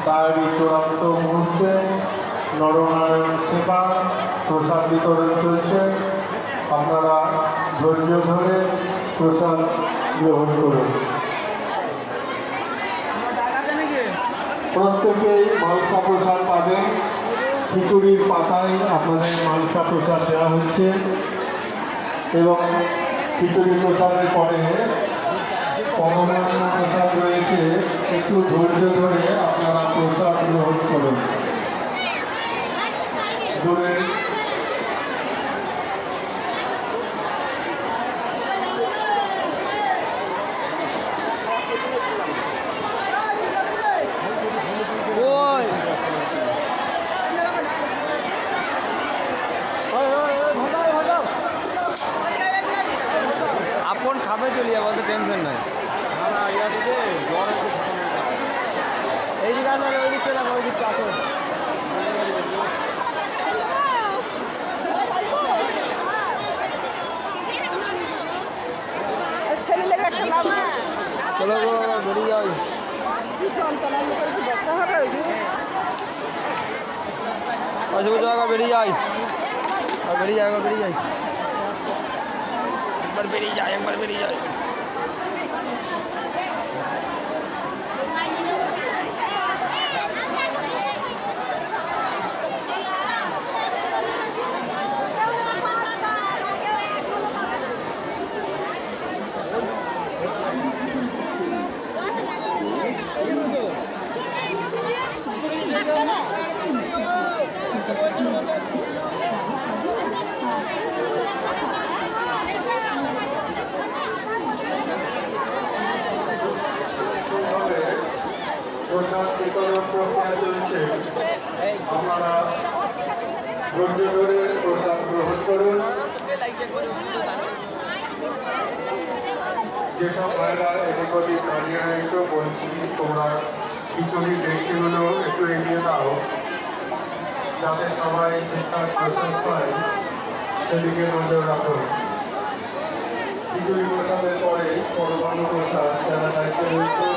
তারই চূড়ান্ত মুহূর্তে নরনারায়ণ সেবা প্রসাদ বিতরণ চলছে। আপনারা ধৈর্য ধরে প্রসাদ গ্রহণ করুন। প্রত্যেকেই মালসা প্রসাদ পাবেন। খিচুড়ির পাতায় আপনাদের মালসা প্রসাদ দেওয়া হচ্ছে এবং খিচুড়ি প্রসাদের পরে পরমান্ন প্রসাদ রয়েছে। একটু ধৈর্য ধরে আপনারা প্রসাদ গ্রহণ করুন। দূরে আপন খাবে চলিয়া বলতে টেনশন নাই। এই দিকে আসলে ওই দিক চলে ওই দিকটা আসো। চলো বেরিয়ে যাই। বেরিয়ে যাই বেরিয়ে যায় বেরিয়ে যায় একবার বেরিয়ে যায় একবার বেরিয়ে যায়। প্রসাদ বিতরণ প্রক্রিয়া চলছে। আপনারা ধৈর্য ধরে প্রসাদ গ্রহণ করুন। যেসব ভাইরা এদিক ওদিক দাঁড়িয়ে রয়েছে বলছি তোমরা খিচুড়ির ডেকচিগুলো একটু এগিয়ে দাও যাতে সবাই ঠিকঠাক প্রসাদ পায়, সেদিকে নজর রাখুন। খিচুড়ি প্রসাদের পরে পরমান্ন প্রসাদ যারা দায়িত্বে রয়েছে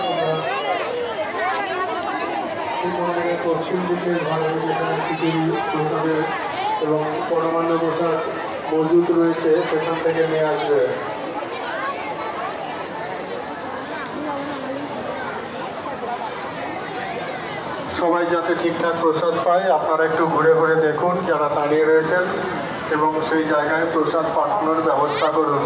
মন্দিরের পশ্চিম দিকে ঘরে যেখানে খিচুড়ি প্রসাদের এবং পরমান্ন প্রসাদ মজুদ রয়েছে সেখান থেকে নিয়ে আসবে। সবাই যাতে ঠিকঠাক প্রসাদ পায় আপনারা একটু ঘুরে ঘুরে দেখুন যারা দাঁড়িয়ে রয়েছেন এবং সেই জায়গায় প্রসাদ পাঠানোর ব্যবস্থা করুন।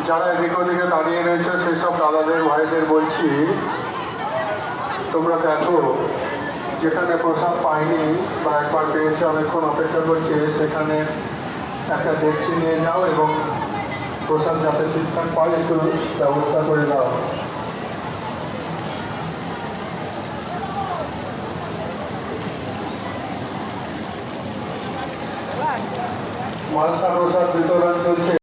যারা এদিক ওদিকে দাঁড়িয়ে রয়েছে সেই সব দাদাদের ভাইদের বলছি তোমরা দেখো যেখানে প্রসাদ পাইনি বা একবার পেয়েছে অনেকক্ষণ অপেক্ষা করছে সেখানে একটা ডেকচি নিয়ে যাও এবং প্রসাদ যাতে ঠিকঠাক পায় একটু ব্যবস্থা করে দাও। মালসা প্রসাদ বিতরণ চলছে।